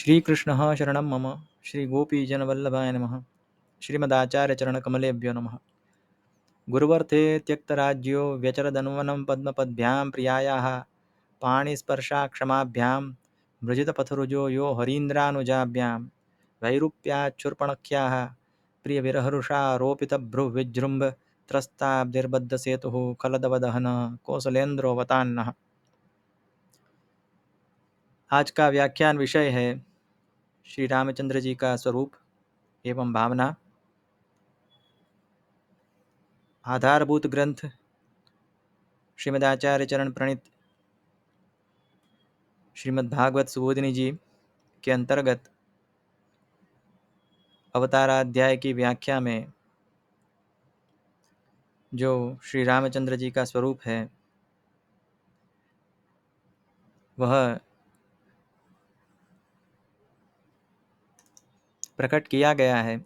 श्रीकृष्णः शरणं मम। श्रीगोपीजनवल्लभाय नमः। श्रीमदाचार्यचरणकमलेभ्यो नमः। गुरुवर्थे त्यक्तराज्यो व्यचरदन्वनं पद्मपद्भ्यां प्रियायाः पाणिस्पर्शाक्षमाभ्यां मृजितपथरुजो यो हरीन्द्रानुजाभ्यां वैरूप्याच्छुर्पणख्याः प्रियविरहरुषारोपितभ्रुविजृम्भ त्रस्ताब्धिर्बद्धसेतुः खलदवदहनः कौसलेन्द्रोऽवतान्नः। आज का व्याख्यान विषय है श्री रामचंद्र जी का स्वरूप एवं भावना। आधारभूत ग्रंथ श्रीमदाचार्य चरण प्रणीत श्रीमद्भागवत सुबोधिनी जी के अंतर्गत अवताराध्याय की व्याख्या में जो श्री रामचंद्र जी का स्वरूप है वह प्रकट किया गया है,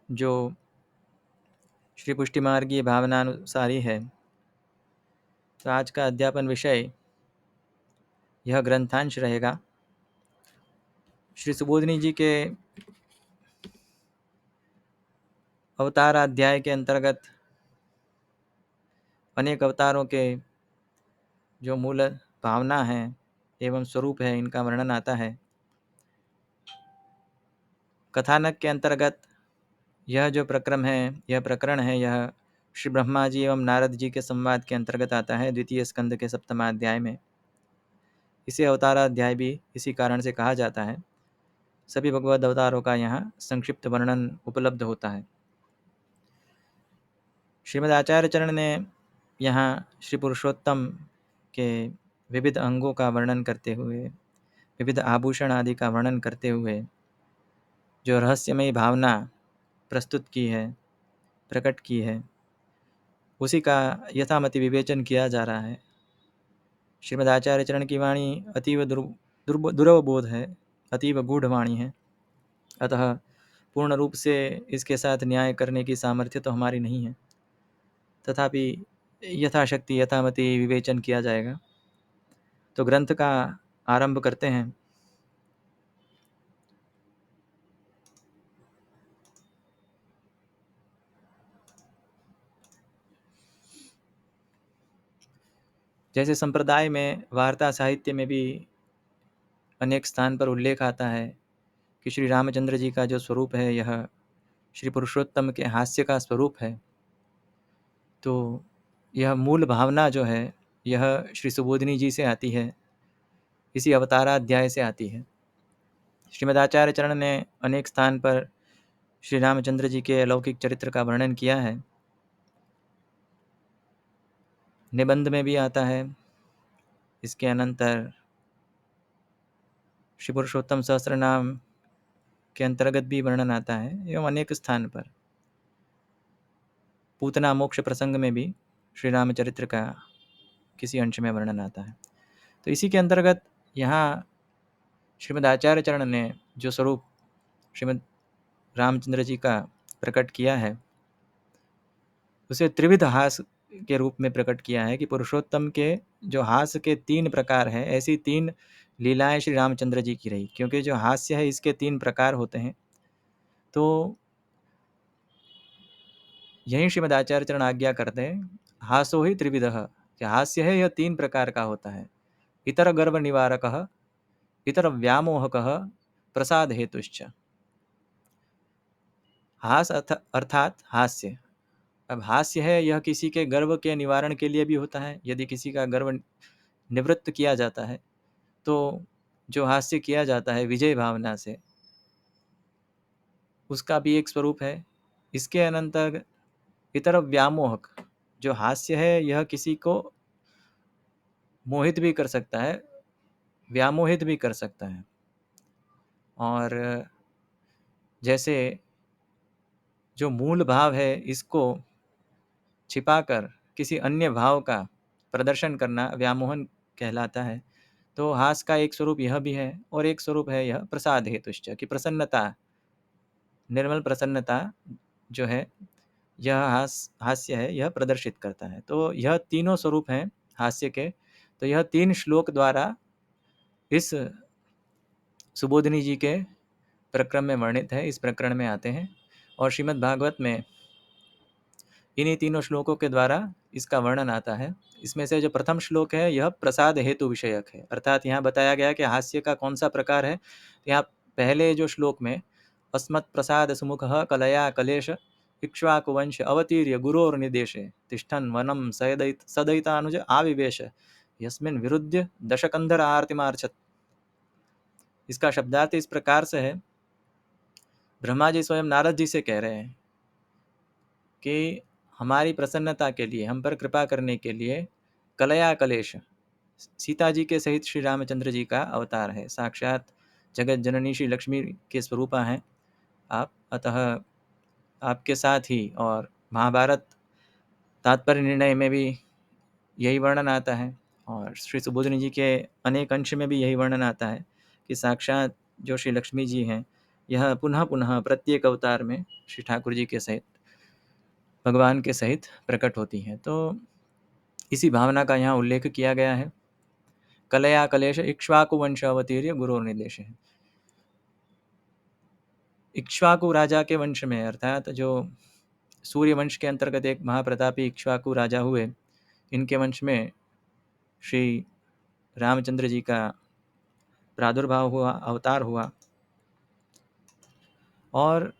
जो श्री पुष्टिमार्गीय भावनानुसारी है। तो आज का अध्यापन विषय यह ग्रंथांश रहेगा। श्री सुबोधिनी जी के अवताराध्याय के अंतर्गत अनेक अवतारों के जो मूल भावना है एवं स्वरूप है, इनका वर्णन आता है। कथानक के अंतर्गत यह जो प्रकरण है, यह श्री ब्रह्मा जी एवं नारद जी के संवाद के अंतर्गत आता है, द्वितीय स्कंद के 7वें अध्याय में। इसे अवताराध्याय भी इसी कारण से कहा जाता है। सभी भगवद अवतारों का यहाँ संक्षिप्त वर्णन उपलब्ध होता है। श्रीमद आचार्य चरण ने यहाँ श्री पुरुषोत्तम के विविध अंगों का वर्णन करते हुए, विविध आभूषण आदि का वर्णन करते हुए जो रहस्यमयी भावना प्रस्तुत की है, प्रकट की है, उसी का यथामति विवेचन किया जा रहा है। श्रीमद आचार्य चरण की वाणी अतीव दुर्बोध है, अतीव गूढ़ वाणी है। अतः पूर्ण रूप से इसके साथ न्याय करने की सामर्थ्य तो हमारी नहीं है, तथापि यथाशक्ति यथामति विवेचन किया जाएगा। तो ग्रंथ का आरंभ करते हैं। जैसे संप्रदाय में वार्ता साहित्य में भी अनेक स्थान पर उल्लेख आता है कि श्री रामचंद्र जी का जो स्वरूप है यह श्री पुरुषोत्तम के हास्य का स्वरूप है। तो यह मूल भावना जो है यह श्री सुबोधिनी जी से आती है, इसी अवताराध्याय से आती है। श्रीमदाचार्य चरण ने अनेक स्थान पर श्री रामचंद्र जी के अलौकिक चरित्र का वर्णन किया है। निबंध में भी आता है, इसके अनंतर श्री पुरुषोत्तम सहस्त्र नाम के अंतर्गत भी वर्णन आता है, एवं अनेक स्थान पर पूतना मोक्ष प्रसंग में भी श्री रामचरित्र का किसी अंश में वर्णन आता है। तो इसी के अंतर्गत यहाँ श्रीमद आचार्य चरण ने जो स्वरूप श्रीमद रामचंद्र जी का प्रकट किया है, उसे त्रिविध हास के रूप में प्रकट किया है कि पुरुषोत्तम के जो हास्य के 3 प्रकार है, ऐसी 3 लीलाएं श्री रामचंद्र जी की रही। क्योंकि जो हास्य है इसके 3 प्रकार होते हैं। तो यही श्रीमद आचार्य चरण आज्ञा करते हैं, हासो ही त्रिविधः, कि हास्य है यह 3 प्रकार का होता है। इतर गर्व निवारकः, इतर व्यामोहकः, प्रसाद हेतुश्च। हास अर्थात हास्य। अब हास्य है यह किसी के गर्व के निवारण के लिए भी होता है। यदि किसी का गर्व निवृत्त किया जाता है तो जो हास्य किया जाता है विजय भावना से, उसका भी एक स्वरूप है। इसके अनंतर इतर व्यामोहक, जो हास्य है यह किसी को मोहित भी कर सकता है, व्यामोहित भी कर सकता है। और जैसे जो मूल भाव है इसको छिपाकर किसी अन्य भाव का प्रदर्शन करना व्यामोहन कहलाता है। तो हास का एक स्वरूप यह भी है, और एक स्वरूप है यह प्रसाद हेतुश्च, कि प्रसन्नता, निर्मल प्रसन्नता जो है यह हास्य है, यह प्रदर्शित करता है। तो यह तीनों स्वरूप हैं हास्य के। तो यह 3 श्लोक द्वारा इस सुबोधिनी जी के प्रक्रम में वर्णित है, इस प्रकरण में आते हैं। और श्रीमद् भागवत में इन्हीं तीनों श्लोकों के द्वारा इसका वर्णन आता है। इसमें से जो प्रथम श्लोक है यह प्रसाद हेतु विषयक है, अर्थात यहाँ बताया गया कि हास्य का कौन सा प्रकार है। यहाँ पहले जो श्लोक में अस्मत् प्रसाद सुमुख कलया कलेश इक्ष्वाकुवंश अवतीर्य गुरोर निदेशे तिष्ठन् वनम सदयितानुज आविवेश यस्मिन् विरुद्ध दशकंधर आर्तिमार्चत। इसका शब्दार्थ इस प्रकार से है, ब्रह्मा जी स्वयं नारद जी से कह रहे हैं कि हमारी प्रसन्नता के लिए, हम पर कृपा करने के लिए कलया कलेश सीता जी के सहित श्री रामचंद्र जी का अवतार है। साक्षात जगत जननी श्री लक्ष्मी के स्वरूपा हैं आप, अतः आपके साथ ही, और महाभारत तात्पर्य निर्णय में भी यही वर्णन आता है, और श्री सुबोधिनी जी के अनेक अंश में भी यही वर्णन आता है कि साक्षात जो श्री लक्ष्मी जी हैं यह पुनः पुनः प्रत्येक अवतार में श्री ठाकुर जी के सहित, भगवान के सहित प्रकट होती हैं। तो इसी भावना का यहाँ उल्लेख किया गया है। कलया कलेश इक्ष्वाकु वंश अवतीर्य गुरु निर्देश है। इक्ष्वाकु राजा के वंश में, अर्थात जो सूर्य वंश के अंतर्गत एक महाप्रतापी इक्ष्वाकु राजा हुए, इनके वंश में श्री रामचंद्र जी का प्रादुर्भाव हुआ, अवतार हुआ। और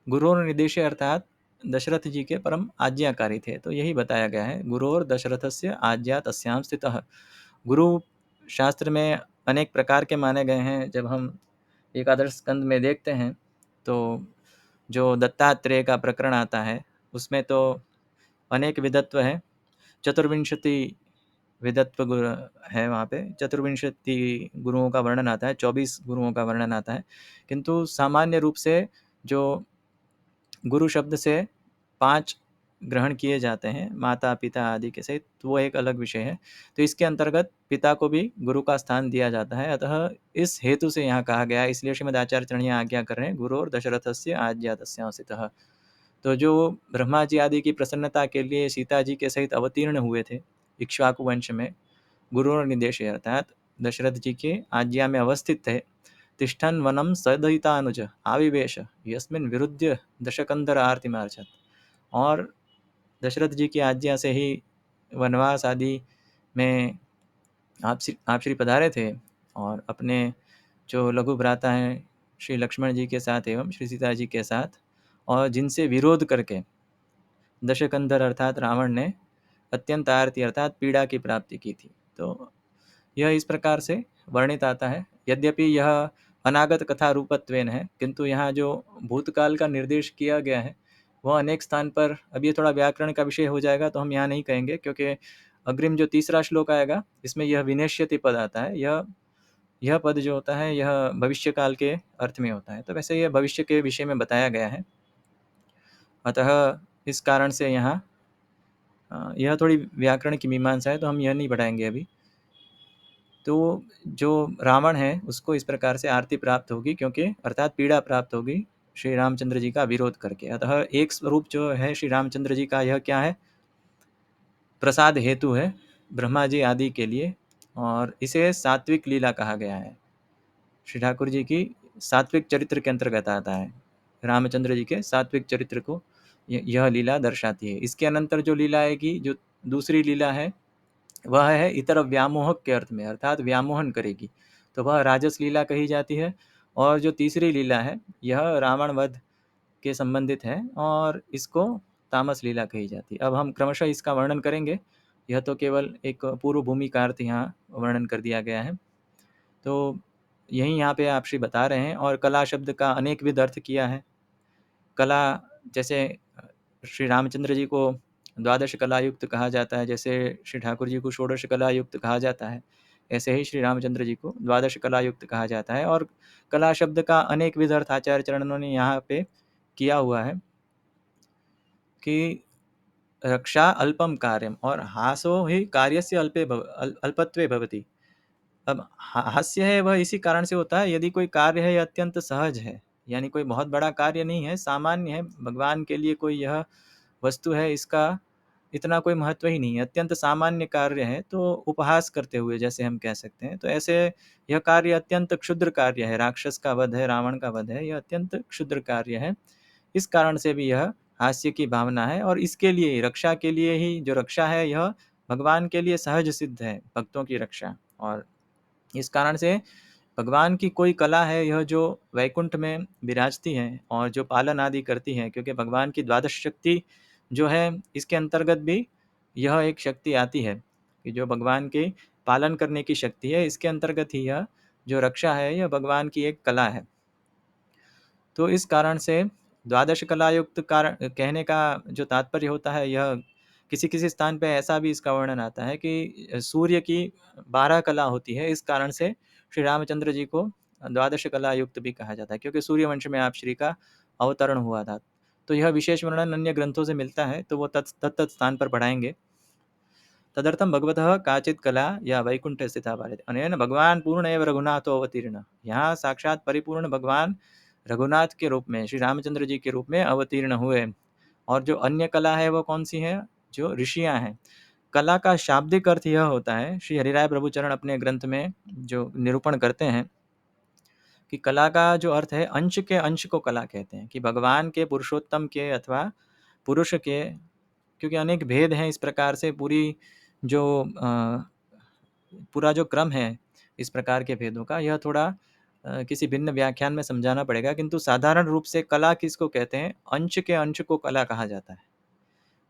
गुरोर निर्देश अर्थात दशरथ जी के परम आज्ञाकारी थे। तो यही बताया गया है, गुरोर दशरथस्य आज्ञा तस्याम स्थितः। गुरु शास्त्र में अनेक प्रकार के माने गए हैं। जब हम एकादश स्कंद में देखते हैं तो जो दत्तात्रेय का प्रकरण आता है उसमें तो अनेक विधत्व है, चतुर्विंशति विधत्व गुरु है। वहाँ पे चतुर्विंशति गुरुओं का वर्णन आता है, 24 गुरुओं का वर्णन आता है। किंतु सामान्य रूप से जो गुरु शब्द से 5 ग्रहण किए जाते हैं, माता पिता आदि के सहित, तो वो एक अलग विषय है। तो इसके अंतर्गत पिता को भी गुरु का स्थान दिया जाता है। अतः इस हेतु से यहाँ कहा गया है, इसलिए श्रीमद् आचार्य चरण यहाँ आज्ञा कर रहे हैं, गुरु और दशरथस्य आज्ञा तस्यांसितः। तो जो ब्रह्मा जी आदि की प्रसन्नता के लिए सीता जी के सहित अवतीर्ण हुए थे इक्ष्वाकु वंश में, गुरु और निर्देश अर्थात दशरथ जी के आज्ञा में अवस्थित थे। तिष्ठन् वनम सदयितानुज आविवेश यस्मिन् विरुद्ध दशकंधर आर्तिमार्चत। और दशरथ जी की आज्ञा से ही वनवास आदि में आप श्री पधारे थे, और अपने जो लघु भ्राता हैं श्री लक्ष्मण जी के साथ एवं श्री सीता जी के साथ, और जिनसे विरोध करके दशकंधर अर्थात रावण ने अत्यंत आरती अर्थात पीड़ा की प्राप्ति की थी। तो यह इस प्रकार से वर्णित आता है। यद्यपि यह अनागत कथा रूपत्वेन है, किंतु यहाँ जो भूतकाल का निर्देश किया गया है वह अनेक स्थान पर, अब ये थोड़ा व्याकरण का विषय हो जाएगा तो हम यहाँ नहीं कहेंगे, क्योंकि अग्रिम जो तीसरा श्लोक आएगा इसमें यह विनेश्यति पद आता है। यह पद जो होता है यह भविष्य काल के अर्थ में होता है। तो वैसे यह भविष्य के विषय में बताया गया है। अतः इस कारण से यहाँ यह थोड़ी व्याकरण की मीमांसा है, तो हम यह नहीं बढ़ाएंगे अभी। तो जो रावण है उसको इस प्रकार से आरती प्राप्त होगी, क्योंकि अर्थात पीड़ा प्राप्त होगी श्री रामचंद्र जी का विरोध करके। अतः एक स्वरूप जो है श्री रामचंद्र जी का, यह क्या है, प्रसाद हेतु है ब्रह्मा जी आदि के लिए, और इसे सात्विक लीला कहा गया है। श्री ठाकुर जी की सात्विक चरित्र के अंतर्गत आता है। रामचंद्र जी के सात्विक चरित्र को यह लीला दर्शाती है। इसके अनंतर जो लीला आएगी, जो दूसरी लीला है, वह है इतर व्यामोहक के अर्थ में, अर्थात व्यामोहन करेगी, तो वह राजस लीला कही जाती है। और जो तीसरी लीला है यह रावण वध के संबंधित है, और इसको तामस लीला कही जाती है। अब हम क्रमशः इसका वर्णन करेंगे, यह तो केवल एक पूर्व भूमि का अर्थ यहाँ वर्णन कर दिया गया है। तो यही यहाँ पे आप श्री बता रहे हैं। और कला शब्द का अनेक विध अर्थ किया है। कला, जैसे श्री रामचंद्र जी को द्वादश कलायुक्त कहा जाता है, जैसे श्री ठाकुर जी को षोडश कलायुक्त कहा जाता है, ऐसे ही श्री रामचंद्र जी को द्वादश कलायुक्त कहा जाता है। और कला शब्द का अनेक विध अर्थ आचार्य चरणों ने यहाँ पे किया हुआ है कि रक्षा अल्पम कार्यम और हासो ही कार्यस्य अल्पत्वे भवति। अब हास्य है वह इसी कारण से होता है, यदि कोई कार्य है यह अत्यंत सहज है, यानी कोई बहुत बड़ा कार्य नहीं है, सामान्य है, भगवान के लिए कोई यह वस्तु है, इसका इतना कोई महत्व ही नहीं है, अत्यंत सामान्य कार्य है, तो उपहास करते हुए जैसे हम कह सकते हैं, तो ऐसे यह कार्य अत्यंत क्षुद्र कार्य है, राक्षस का वध है, रावण का वध है, यह अत्यंत क्षुद्र कार्य है। इस कारण से भी यह हास्य की भावना है, और इसके लिए रक्षा के लिए ही जो रक्षा है, यह भगवान के लिए सहज सिद्ध है, भक्तों की रक्षा। और इस कारण से भगवान की कोई कला है यह जो वैकुंठ में विराजती है और जो पालन आदि करती है, क्योंकि भगवान की द्वादश शक्ति जो है इसके अंतर्गत भी यह एक शक्ति आती है कि जो भगवान के पालन करने की शक्ति है, इसके अंतर्गत ही यह जो रक्षा है यह भगवान की एक कला है। तो इस कारण से द्वादश कला युक्त कारण कहने का जो तात्पर्य होता है, यह किसी किसी स्थान पे ऐसा भी इसका वर्णन आता है कि सूर्य की 12 कला होती है, इस कारण से श्री रामचंद्र जी को द्वादश कला युक्त भी कहा जाता है, क्योंकि सूर्यवंश में आप श्री का अवतरण हुआ था। तो यह विशेष वर्णन अन्य ग्रंथों से मिलता है, तो वो तत्त स्थान पर पढ़ाएंगे। तदर्थम भगवतः काचित कला या वैकुंठ स्थिता भारत अनेन भगवान पूर्ण एवं रघुनाथो अवतीर्ण। यहाँ साक्षात परिपूर्ण भगवान रघुनाथ के रूप में, श्री रामचंद्र जी के रूप में अवतीर्ण हुए। और जो अन्य कला है वो कौन सी है? जो ऋषियाँ हैं। कला का शाब्दिक अर्थ यह होता है, श्री हरिराय प्रभुचरण अपने ग्रंथ में जो निरूपण करते हैं कि कला का जो अर्थ है, अंश के अंश को कला कहते हैं, कि भगवान के पुरुषोत्तम के अथवा पुरुष के, क्योंकि अनेक भेद हैं इस प्रकार से जो पूरा जो क्रम है इस प्रकार के भेदों का, यह थोड़ा किसी भिन्न व्याख्यान में समझाना पड़ेगा, किंतु साधारण रूप से कला किसको कहते हैं? अंश के अंश को कला कहा जाता है।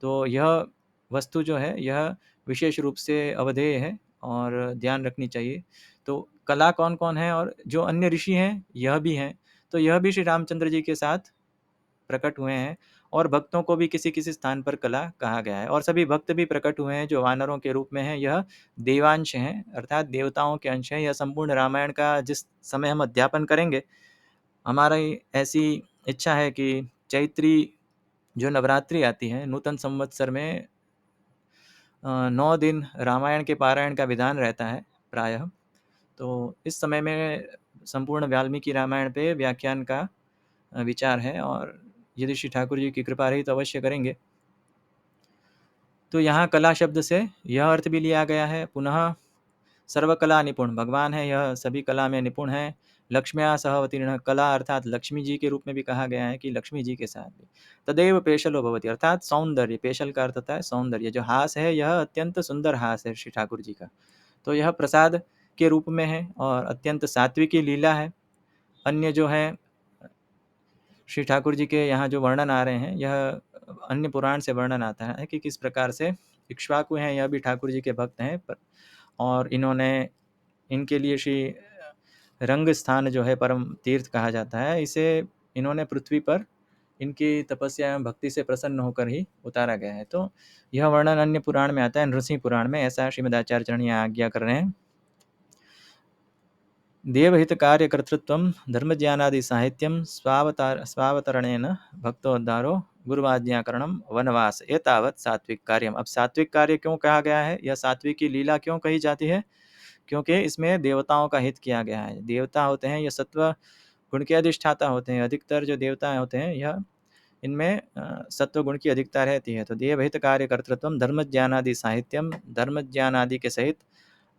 तो यह वस्तु जो है यह विशेष रूप से अवधेय है और ध्यान रखनी चाहिए। तो कला कौन कौन है, और जो अन्य ऋषि हैं यह भी हैं, तो यह भी श्री रामचंद्र जी के साथ प्रकट हुए हैं। और भक्तों को भी किसी किसी स्थान पर कला कहा गया है, और सभी भक्त भी प्रकट हुए हैं जो वानरों के रूप में हैं, यह देवांश हैं, अर्थात देवताओं के अंश हैं। यह संपूर्ण रामायण का जिस समय हम अध्यापन करेंगे, हमारी ऐसी इच्छा है कि चैत्री जो नवरात्रि आती है, नूतन संवत्सर में 9 दिन रामायण के पारायण का विधान रहता है प्रायः। तो इस समय में संपूर्ण वाल्मीकि रामायण पे व्याख्यान का विचार है, और यदि श्री ठाकुर जी की कृपा रही तो अवश्य करेंगे। तो यहाँ कला शब्द से यह अर्थ भी लिया गया है। पुनः सर्वकला निपुण भगवान है, यह सभी कला में निपुण है। लक्ष्म्या सह अवतीर्ण, कला अर्थात लक्ष्मी जी के रूप में भी कहा गया है कि लक्ष्मी जी के साथ भी। तदेव पेशलो भवति, अर्थात सौंदर्य, पेशल का अर्थ होता है सौंदर्य। जो हास है यह अत्यंत सुंदर हास है श्री ठाकुर जी का, तो यह प्रसाद के रूप में है और अत्यंत सात्विकी लीला है। अन्य जो है श्री ठाकुर जी के यहाँ जो वर्णन आ रहे हैं, यह अन्य पुराण से वर्णन आता है कि किस प्रकार से इक्ष्वाकु हैं, यह भी ठाकुर जी के भक्त हैं, और इन्होंने इनके लिए श्री रंग स्थान जो है परम तीर्थ कहा जाता है, इसे इन्होंने पृथ्वी पर इनकी तपस्या एवं भक्ति से प्रसन्न होकर ही उतारा गया है। तो यह वर्णन अन्य पुराण में आता है, नृसिंह पुराण में, ऐसा श्रीमद आचार्य चरण यहाँ आज्ञा कर रहे हैं। देवहित कार्य कर्तृत्वम धर्मज्ञानादि साहित्यम स्वावतरणेन भक्तोद्धारो गुरुवाज्ञाकरणम वनवास एतावत् सात्विक कार्यम। अब सात्विक कार्य क्यों कहा गया है, यह सात्विक की लीला क्यों कही जाती है? क्योंकि इसमें देवताओं का हित किया गया है। देवता होते हैं, यह सत्व गुण के अधिष्ठाता होते हैं। अधिकतर जो देवता होते हैं यह इनमें सत्व गुण की अधिकता रहती है। तो देवहित कार्य कर्तृत्वम धर्मज्ञानादि साहित्यम, धर्मज्ञानादि के सहित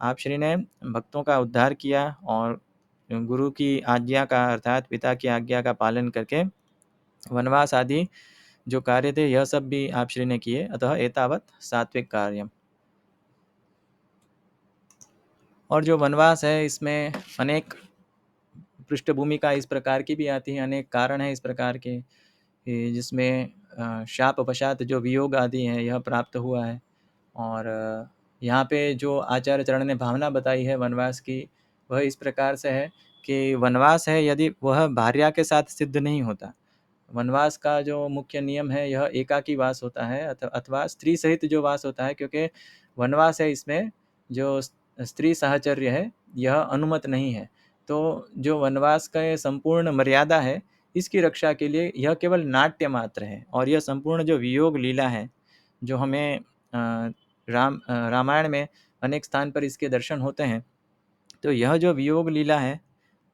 आप श्री ने भक्तों का उद्धार किया, और गुरु की आज्ञा का अर्थात पिता की आज्ञा का पालन करके वनवास आदि जो कार्य थे यह सब भी आप श्री ने किए। अतः एतावत् सात्विक कार्यम। और जो वनवास है इसमें अनेक पृष्ठभूमिका इस प्रकार की भी आती है, अनेक कारण हैं इस प्रकार के, जिसमें शाप पश्चात जो वियोग आदि हैं यह प्राप्त हुआ है। और यहाँ पे जो आचार्य चरण ने भावना बताई है वनवास की, वह इस प्रकार से है कि वनवास है यदि वह भार्या के साथ सिद्ध नहीं होता। वनवास का जो मुख्य नियम है यह एकाकी वास होता है अथवा स्त्री सहित जो वास होता है, क्योंकि वनवास है इसमें जो स्त्री साहचर्य है यह अनुमत नहीं है। तो जो वनवास का ये संपूर्ण मर्यादा है, इसकी रक्षा के लिए यह केवल नाट्य मात्र है। और यह संपूर्ण जो वियोग लीला है, जो हमें रामायण में अनेक स्थान पर इसके दर्शन होते हैं, तो यह जो वियोग लीला है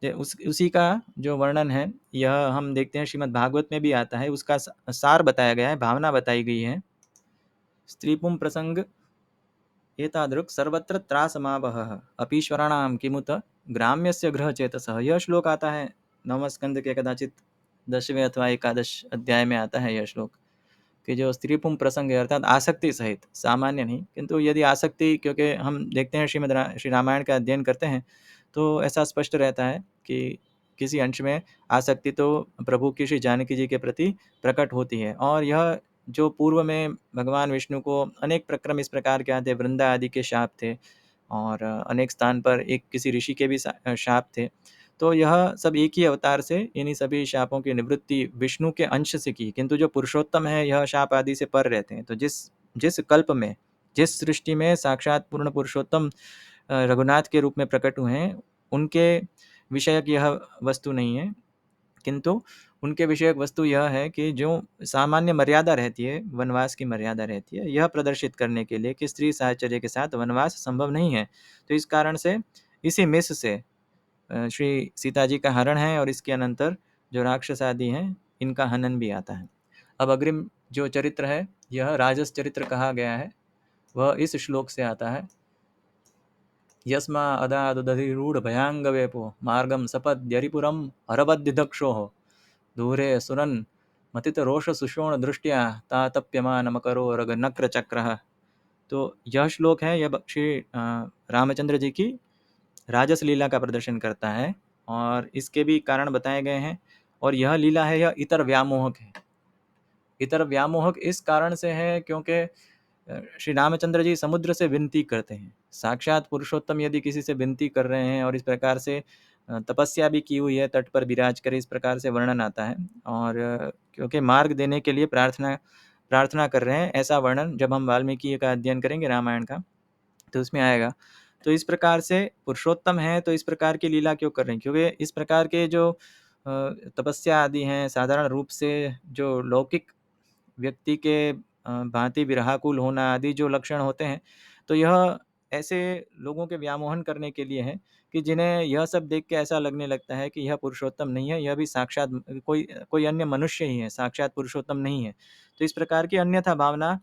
उसी का जो वर्णन है यह हम देखते हैं श्रीमद् भागवत में भी आता है। उसका सार बताया गया है, भावना बताई गई है। स्त्रीपुं प्रसंग एतादृक् सर्वत्र त्रासमावहः अपीश्वराणां किमुत ग्राम्यस्य गृहचेतसः। यह श्लोक आता है नवम स्कंद के कदाचित 10वें अथवा 11 अध्याय में आता है यह श्लोक, कि जो स्त्रीपुं प्रसंग है अर्थात आसक्ति सहित, सामान्य नहीं, किंतु यदि आसक्ति, क्योंकि हम देखते हैं श्री रामायण का अध्ययन करते हैं तो ऐसा स्पष्ट रहता है कि किसी अंश में आसक्ति तो प्रभु की श्री जानकी जी के प्रति प्रकट होती है। और यह जो पूर्व में भगवान विष्णु को अनेक प्रक्रम इस प्रकार के आते, वृंदा आदि के शाप थे और अनेक स्थान पर एक किसी ऋषि के भी शाप थे, तो यह सब एक ही अवतार से इन्हीं सभी शापों की निवृत्ति विष्णु के अंश से की। किंतु जो पुरुषोत्तम है यह शाप आदि से पर रहते हैं। तो जिस जिस कल्प में, जिस सृष्टि में साक्षात पूर्ण पुरुषोत्तम रघुनाथ के रूप में प्रकट हुए हैं, उनके विषयक यह वस्तु नहीं है, किंतु उनके विषयक वस्तु यह है कि जो सामान्य मर्यादा रहती है, वनवास की मर्यादा रहती है, यह प्रदर्शित करने के लिए कि स्त्री साहचर्य के साथ वनवास संभव नहीं है। तो इस कारण से इसी मिस से श्री सीता जी का हरण है और इसके अनंतर जो राक्षस आदि हैं इनका हनन भी आता है। अब अग्रिम जो चरित्र है यह राजस चरित्र कहा गया है, वह इस श्लोक से आता है। यस्मा अदादुदधिरूढ़ भयांग वेपो मार्गम सपद्यरिपुरम हरबद्धिदक्षो दूरे सुरन मतित रोष सुषोण दृष्टिया तातप्यमान मकरो रग नक्र चक्र। तो यह श्लोक है, यह श्री रामचंद्र जी की राजस लीला का प्रदर्शन करता है और इसके भी कारण बताए गए हैं। और यह लीला है, यह इतर व्यामोहक है। इतर व्यामोहक इस कारण से है क्योंकि श्री रामचंद्र जी समुद्र से विनती करते हैं। साक्षात पुरुषोत्तम यदि किसी से विनती कर रहे हैं और इस प्रकार से तपस्या भी की हुई है, तट पर विराज कर, इस प्रकार से वर्णन आता है। और क्योंकि मार्ग देने के लिए प्रार्थना कर रहे हैं, ऐसा वर्णन जब हम वाल्मीकि का अध्ययन करेंगे रामायण का तो उसमें आएगा। तो इस प्रकार से पुरुषोत्तम है तो इस प्रकार की लीला क्यों कर रहे हैं, क्योंकि इस प्रकार के जो तपस्या आदि हैं, साधारण रूप से जो लौकिक व्यक्ति के भांति विरहाकुल होना आदि जो लक्षण होते हैं, तो यह ऐसे लोगों के व्यामोहन करने के लिए है कि जिन्हें यह सब देख के ऐसा लगने लगता है कि यह पुरुषोत्तम नहीं है, यह भी साक्षात कोई कोई अन्य मनुष्य ही है, साक्षात पुरुषोत्तम नहीं है। तो इस प्रकार की अन्यथा भावना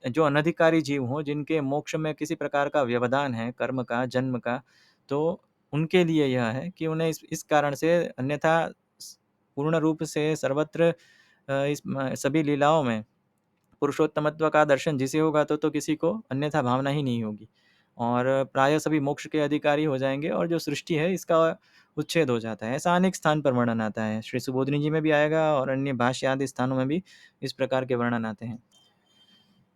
जो अनधिकारी जीव हों, जिनके मोक्ष में किसी प्रकार का व्यवधान है, कर्म का, जन्म का, तो उनके लिए यह है कि उन्हें इस कारण से अन्यथा पूर्ण रूप से सर्वत्र इस सभी लीलाओं में पुरुषोत्तमत्व का दर्शन जिसे होगा तो किसी को अन्यथा भावना ही नहीं होगी और प्राय सभी मोक्ष के अधिकारी हो जाएंगे और जो सृष्टि है इसका उच्छेद हो जाता है। ऐसा अनेक स्थान पर वर्णन आता है, श्री सुबोधनी जी में भी आएगा और अन्य भाष्य आदि स्थानों में भी इस प्रकार के वर्णन आते हैं।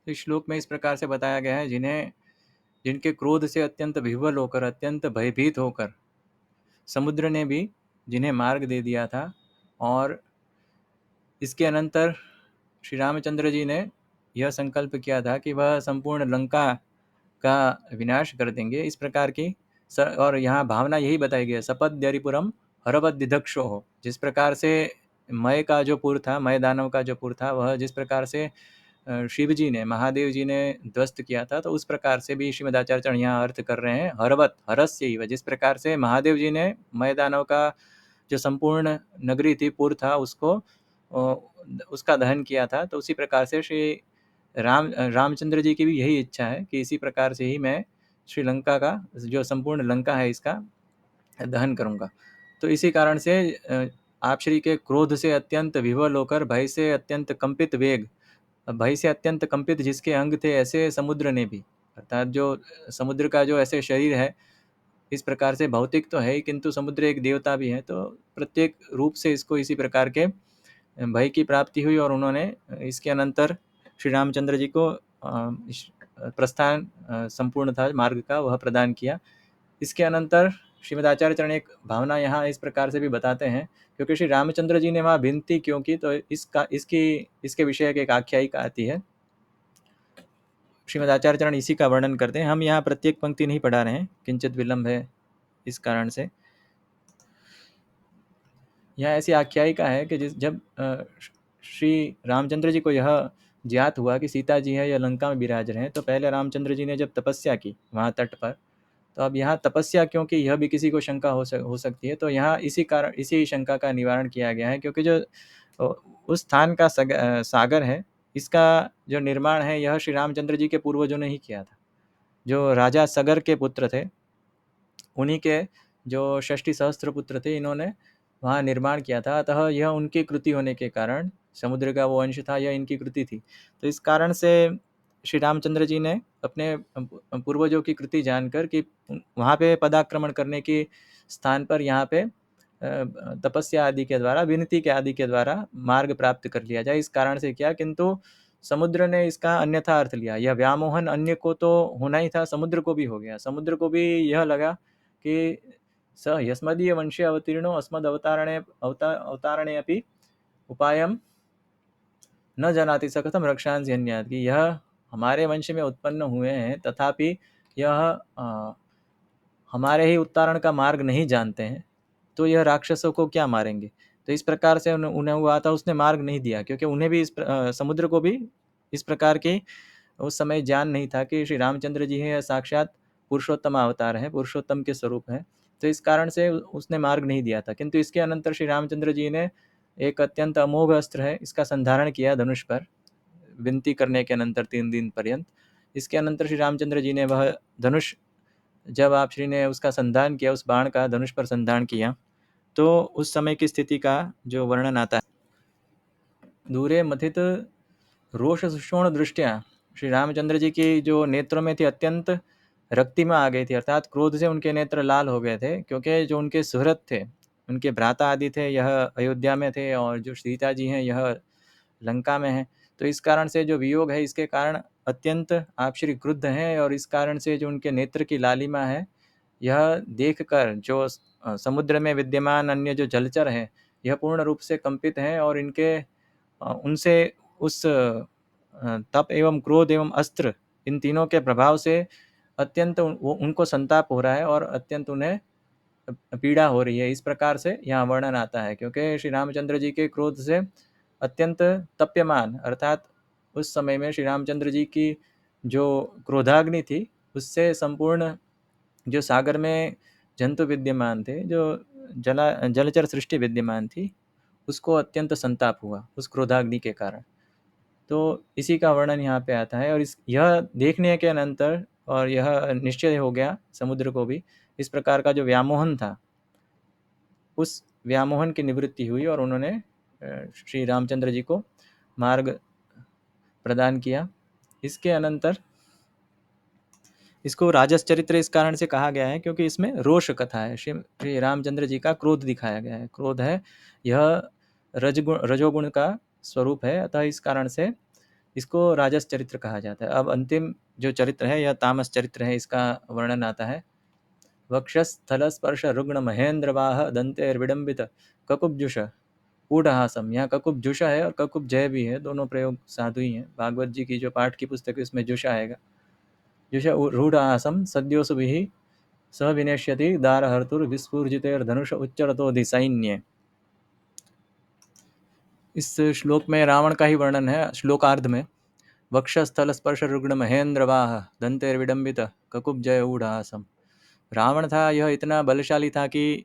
इस श्लोक में इस प्रकार से बताया गया है, जिनके क्रोध से अत्यंत विह्वल होकर, अत्यंत भयभीत होकर समुद्र ने भी जिन्हें मार्ग दे दिया था और इसके अनंतर श्री रामचंद्र जी ने यह संकल्प किया था कि वह संपूर्ण लंका का विनाश कर देंगे, इस प्रकार की और यहाँ भावना यही बताई गई है, सपद्यरिपुरम हरवद्दिदक्षो हो। जिस प्रकार से मय का जो पुर था, मय दानव का जो पुर था, वह जिस प्रकार से शिव जी ने, महादेव जी ने ध्वस्त किया था, तो उस प्रकार से भी श्रीमदाचार्य यहाँ अर्थ कर रहे हैं, हरवत हरस्य ही। जिस प्रकार से महादेव जी ने मय दानव का जो संपूर्ण नगरी थी, पुर था, उसका दहन किया था, तो उसी प्रकार से श्री रामचंद्र जी की भी यही इच्छा है कि इसी प्रकार से ही मैं श्रीलंका का जो संपूर्ण लंका है इसका दहन करूंगा। तो इसी कारण से आप श्री के क्रोध से अत्यंत विह्वल होकर, भय से अत्यंत कंपित वेग, भय से अत्यंत कंपित जिसके अंग थे, ऐसे समुद्र ने भी, अर्थात जो समुद्र का जो ऐसे शरीर है, इस प्रकार से भौतिक तो है ही किंतु समुद्र एक देवता भी है, तो प्रत्येक रूप से इसको इसी प्रकार के भय की प्राप्ति हुई और उन्होंने इसके अनंतर श्री रामचंद्र जी को प्रस्थान संपूर्ण था मार्ग का, वह प्रदान किया। इसके अनंतर श्रीमद आचार्य चरण एक भावना यहाँ इस प्रकार से भी बताते हैं, क्योंकि श्री रामचंद्र जी ने वहाँ विनती क्यों की, तो इसके विषय की एक आख्यायिका आती है। श्रीमद आचार्य चरण इसी का वर्णन करते हैं। हम यहाँ प्रत्येक पंक्ति नहीं पढ़ा रहे हैं, किंचित विलंब है इस कारण से। यहाँ ऐसी आख्यायिका है कि जब श्री रामचंद्र जी को यह ज्ञात हुआ कि सीता जी है, यह लंका में विराज रहे हैं, तो पहले रामचंद्र जी ने जब तपस्या की वहाँ तट पर, तो अब यहाँ तपस्या, क्योंकि यह भी किसी को शंका हो सकती है, तो यहाँ इसी शंका का निवारण किया गया है, क्योंकि जो उस स्थान का सागर है, इसका जो निर्माण है यह श्री रामचंद्र जी के पूर्वजों ने ही किया था। जो राजा सगर के पुत्र थे, उन्हीं के जो षष्ठी सहस्त्र पुत्र थे, इन्होंने वहाँ निर्माण किया था। अतः यह उनकी कृति होने के कारण, समुद्र का वो अंश था, यह इनकी कृति थी। तो इस कारण से श्री रामचंद्र जी ने अपने पूर्वजों की कृति जानकर कि वहाँ पे पदाक्रमण करने के स्थान पर यहाँ पे तपस्या आदि के द्वारा, विनती के आदि के द्वारा मार्ग प्राप्त कर लिया जाए, इस कारण से किया। किंतु समुद्र ने इसका अन्यथा अर्थ लिया। यह व्यामोहन अन्य को तो होना ही था, समुद्र को भी हो गया। समुद्र को भी यह लगा कि स यस्मदीय वंशे अवतीर्णो अस्मद अवतारणे अपि उपायम न जानाति स कथम रक्षांसि अन्यात्, कि यह हमारे वंश में उत्पन्न हुए हैं, तथापि यह हमारे ही उत्तारण का मार्ग नहीं जानते हैं, तो यह राक्षसों को क्या मारेंगे। तो इस प्रकार से उन्हें हुआ था, उसने मार्ग नहीं दिया, क्योंकि उन्हें भी समुद्र को भी इस प्रकार की उस समय ज्ञान नहीं था कि श्री रामचंद्र जी हैं, साक्षात पुरुषोत्तम अवतार है, पुरुषोत्तम के स्वरूप है। तो इस कारण से उसने मार्ग नहीं दिया था। किंतु इसके अनंतर श्री रामचंद्र जी ने एक अत्यंत अमोघ अस्त्र है, इसका संधारण किया धनुष पर, विनती करने के अनंतर 3 दिन पर्यंत। इसके अनंतर श्री रामचंद्र जी ने वह धनुष, जब आप श्री ने उसका संधान किया, उस बाण का धनुष पर संधान किया, तो उस समय की स्थिति का जो वर्णन आता है। दूरे मथित रोष सुषोण दृष्टिया, श्री रामचंद्र जी की जो नेत्रों में थी अत्यंत रक्तिमा आ गई थी, अर्थात क्रोध से उनके नेत्र लाल हो गए थे, क्योंकि जो उनके सुहृद थे, उनके भ्राता आदि थे, यह अयोध्या में थे, और जो सीता जी हैं यह लंका में है। तो इस कारण से जो वियोग है, इसके कारण अत्यंत आप श्री क्रुद्ध हैं, और इस कारण से जो उनके नेत्र की लालिमा है, यह देखकर जो समुद्र में विद्यमान अन्य जो जलचर हैं, यह पूर्ण रूप से कंपित हैं, और इनके उनसे उस तप एवं क्रोध एवं अस्त्र, इन तीनों के प्रभाव से अत्यंत उनको संताप हो रहा है, और अत्यंत उन्हें पीड़ा हो रही है। इस प्रकार से यहाँ वर्णन आता है, क्योंकि श्री रामचंद्र जी के क्रोध से अत्यंत तप्यमान, अर्थात उस समय में श्री रामचंद्र जी की जो क्रोधाग्नि थी, उससे संपूर्ण जो सागर में जंतु विद्यमान थे, जो जलचर सृष्टि विद्यमान थी, उसको अत्यंत संताप हुआ उस क्रोधाग्नि के कारण। तो इसी का वर्णन यहाँ पे आता है, और यह देखने के अनंतर, और यह निश्चय हो गया समुद्र को भी, इस प्रकार का जो व्यामोहन था, उस व्यामोहन की निवृत्ति हुई, और उन्होंने श्री रामचंद्र जी को मार्ग प्रदान किया। इसके अनंतर इसको राजस चरित्र इस कारण से कहा गया है, क्योंकि इसमें रोष कथा है, श्री रामचंद्र जी का क्रोध दिखाया गया है। क्रोध है, यह रजोगुण का स्वरूप है, अतः इस कारण से इसको राजस चरित्र कहा जाता है। अब अंतिम जो चरित्र है, यह तामस चरित्र है, इसका वर्णन आता है। वक्षस्थल स्पर्श रुग्ण महेंद्र वाह दंतेर्विडंबित ककुब्जुष ऊढ़हासम। यहाँ ककुब्जुष है और ककुब जय भी है, दोनों प्रयोग साधु ही हैं। भागवत जी की जो पाठ की पुस्तक है, उसमें जुष आएगा। जुष रूढ़हासम सद्योसुभिः सह विनेष्यति दारहर्तुर्विस्फूर्जितेर्धनुष उच्चरतोधिसैन्ये। इस श्लोक में रावण का ही वर्णन है, श्लोकार्ध में। वक्षस्थल स्पर्श रुग्ण महेंद्र वाह दंतेर्विडंबित ककुब जय ऊढ़हासम। रावण था, यह इतना बलशाली था कि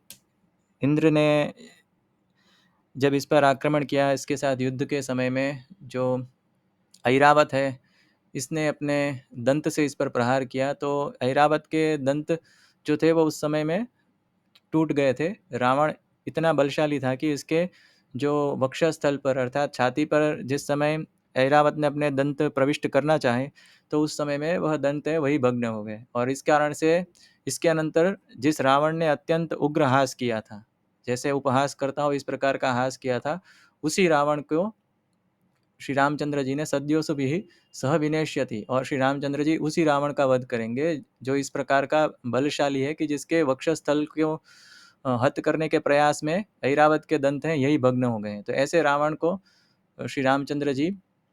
इंद्र ने जब इस पर आक्रमण किया, इसके साथ युद्ध के समय में जो ऐरावत है, इसने अपने दंत से इस पर प्रहार किया, तो ऐरावत के दंत जो थे वो उस समय में टूट गए थे। रावण इतना बलशाली था कि इसके जो वक्षस्थल पर, अर्थात छाती पर, जिस समय ऐरावत ने अपने दंत प्रविष्ट करना चाहे, तो उस समय में वह दंत है वही भग्न हो गए। और इस कारण से इसके अनंतर जिस रावण ने अत्यंत उग्र हास किया था, जैसे उपहास करता हो इस प्रकार का हास किया था, उसी रावण को श्री रामचंद्र जी ने सद्योसु भी सह विनेष्यति, और श्री रामचंद्र जी उसी रावण का वध करेंगे, जो इस प्रकार का बलशाली है कि जिसके वक्षस्थल को हत करने के प्रयास में ऐरावत के दंत हैं यही भग्न हो गए। तो ऐसे रावण को श्री रामचंद्र जी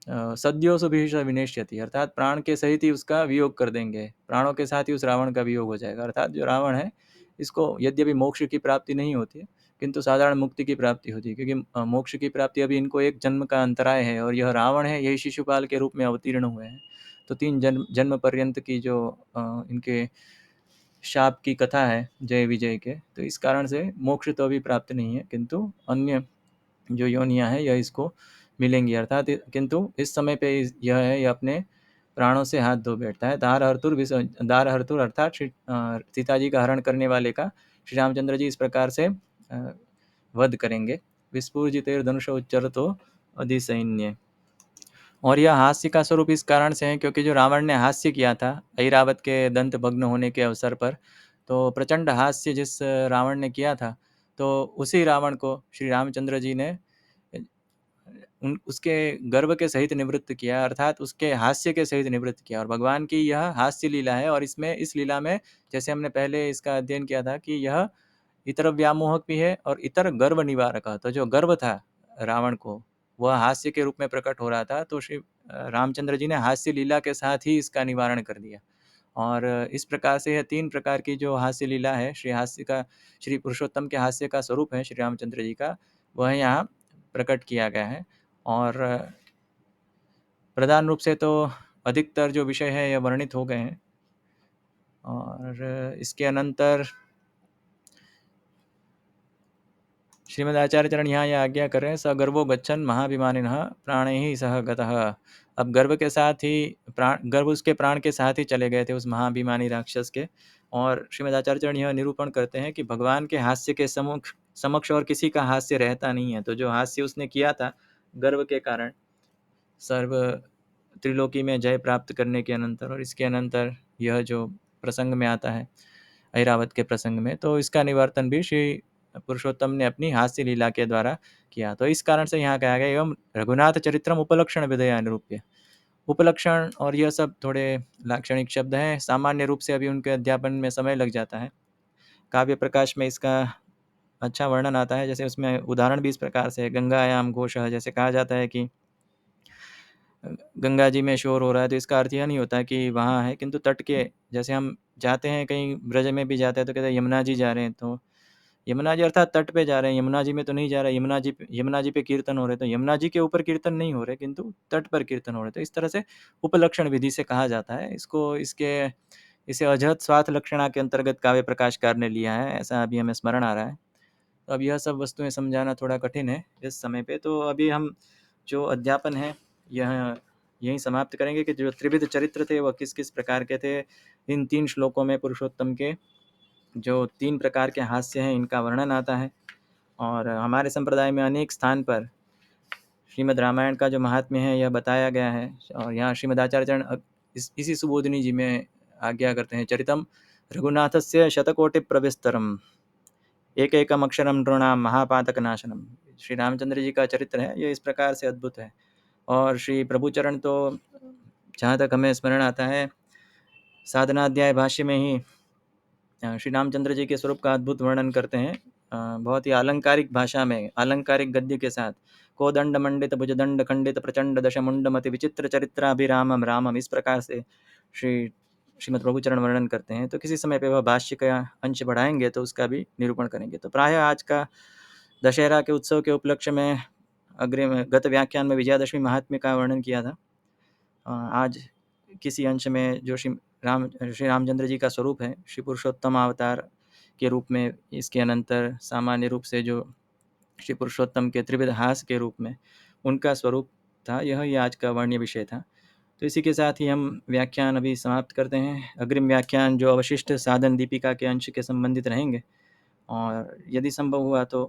सद्योसु भी सह विनेष्यति, अर्थात प्राण के सहित ही उसका वियोग कर देंगे, प्राणों के साथ ही उस रावण का वियोग हो जाएगा। अर्थात जो रावण है, इसको यद्यपि मोक्ष की प्राप्ति नहीं होती है, किंतु साधारण मुक्ति की प्राप्ति होती है, क्योंकि मोक्ष की प्राप्ति अभी इनको एक जन्म का अंतराय है, और यह रावण है, यही शिशुपाल के रूप में अवतीर्ण हुए हैं। तो 3 जन्म पर्यंत की जो इनके शाप की कथा है जय विजय के, तो इस कारण से मोक्ष तो अभी प्राप्त नहीं है, किंतु अन्य जो योनियां हैं यह इसको मिलेंगी, अर्थात किंतु इस समय पे यह है, यह अपने प्राणों से हाथ धो बैठता है। दार हरतुर अर्थात सीता जी का हरण करने वाले का श्री रामचंद्र जी इस प्रकार से वध करेंगे। विस्फुजितेर धनुष उच्चर तो अधिसैन्य। और यह हास्य का स्वरूप इस कारण से है क्योंकि जो रावण ने हास्य किया था ऐरावत के दंत भग्न होने के अवसर पर, तो प्रचंड हास्य जिस रावण ने किया था, तो उसी रावण को श्री रामचंद्र जी ने उसके गर्व के सहित निवृत्त किया, अर्थात उसके हास्य के सहित निवृत्त किया। और भगवान की यह हास्य लीला है, और इस लीला में जैसे हमने पहले इसका अध्ययन किया था कि यह इतर व्यामोहक भी है और इतर गर्व निवारक। तो जो गर्व था रावण को, वह हास्य के रूप में प्रकट हो रहा था, तो श्री रामचंद्र जी ने हास्य लीला के साथ ही इसका निवारण कर दिया। और इस प्रकार से यह 3 प्रकार की जो हास्य लीला है, श्री पुरुषोत्तम के हास्य का स्वरूप है श्री रामचंद्र जी का, वह यहाँ प्रकट किया गया है। और प्रधान रूप से तो अधिकतर जो विषय है यह वर्णित हो गए हैं। और इसके अनंतर श्रीमद आचार्य चरण यहाँ यह आज्ञा कर रहे हैं, सगर्वो गच्छन महाभिमानिनः प्राणैः सह गतः। अब गर्व के साथ ही गर्व उसके प्राण के साथ ही चले गए थे उस महाभिमानी राक्षस के। और श्रीमद आचार्य चरण यह निरूपण करते हैं कि भगवान के हास्य के समक्ष और किसी का हास्य रहता नहीं है। तो जो हास्य उसने किया था गर्व के कारण, सर्व त्रिलोकी में जय प्राप्त करने के अनंतर, और इसके अनंतर यह जो प्रसंग में आता है ऐरावत के प्रसंग में, तो इसका निवर्तन भी श्री पुरुषोत्तम ने अपनी हास्य लीला के द्वारा किया। तो इस कारण से यहाँ कहा गया एवं रघुनाथ चरित्रम उपलक्षण विधया निरूप्य। उपलक्षण और यह सब थोड़े लाक्षणिक शब्द हैं, सामान्य रूप से अभी उनके अध्यापन में समय लग जाता है। काव्य प्रकाश में इसका अच्छा वर्णन आता है। जैसे उसमें उदाहरण भी इस प्रकार से है, गंगायाम घोषः, जैसे कहा जाता है कि गंगा जी में शोर हो रहा है, तो इसका अर्थ यह नहीं होता कि वहाँ है, किंतु तट के, जैसे हम जाते हैं कहीं ब्रज में भी जाते हैं तो कहते हैं यमुना जी जा रहे हैं, तो यमुना जी अर्थात तट पे जा रहे हैं, यमुना जी में तो नहीं जा रहे। यमुना जी पे कीर्तन हो रहे, तो यमुना जी के ऊपर कीर्तन नहीं हो रहे किंतु तट पर कीर्तन हो रहे। तो इस तरह से उपलक्षण विधि से कहा जाता है इसको। इसे अजहत स्वार्थ लक्षणा के अंतर्गत काव्य प्रकाशकार ने लिया है, ऐसा अभी हमें स्मरण आ रहा है। तो अब यह सब वस्तुएं समझाना थोड़ा कठिन है इस समय पे, तो अभी हम जो अध्यापन है यह यहीं समाप्त करेंगे कि जो त्रिविध चरित्र थे वह किस किस प्रकार के थे। इन 3 श्लोकों में पुरुषोत्तम के जो 3 प्रकार के हास्य हैं इनका वर्णन आता है। और हमारे संप्रदाय में अनेक स्थान पर श्रीमद् रामायण का जो महात्म्य है यह बताया गया है। और यहाँ श्रीमद् आचार्य चरण इसी सुबोधिनी जी में आज्ञा करते हैं, चरितम रघुनाथस्य शतकोटि प्रविस्तरम एक एकम अक्षरम नृणाम महापातक नाशनम। श्री रामचंद्र जी का चरित्र है, ये इस प्रकार से अद्भुत है। और श्री प्रभुचरण तो जहाँ तक हमें स्मरण आता है, साधनाध्याय भाष्य में ही श्री रामचंद्र जी के स्वरूप का अद्भुत वर्णन करते हैं, बहुत ही अलंकारिक भाषा में, अलंकारिक गद्य के साथ। कोदंड मंडित भुजदंड खंडित प्रचंड दशमुंडमति विचित्र चरित्राभिरामम रामम, इस प्रकार से श्रीमद् प्रभुचरण वर्णन करते हैं। तो किसी समय पे वह भाष्य का अंश बढ़ाएंगे तो उसका भी निरूपण करेंगे। तो प्रायः आज का दशहरा के उत्सव के उपलक्ष्य में गत व्याख्यान में विजयादशमी महात्म्य का वर्णन किया था। आज किसी अंश में जो श्री रामचंद्र जी का स्वरूप है, श्री पुरुषोत्तम अवतार के रूप में, इसके अनंतर सामान्य रूप से जो श्री पुरुषोत्तम के त्रिविध हास के रूप में उनका स्वरूप था, यह आज का वर्ण्य विषय था। तो इसी के साथ ही हम व्याख्यान अभी समाप्त करते हैं। अग्रिम व्याख्यान जो अवशिष्ट साधन दीपिका के अंश के संबंधित रहेंगे, और यदि संभव हुआ तो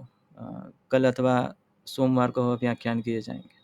कल अथवा सोमवार को व्याख्यान किए जाएंगे।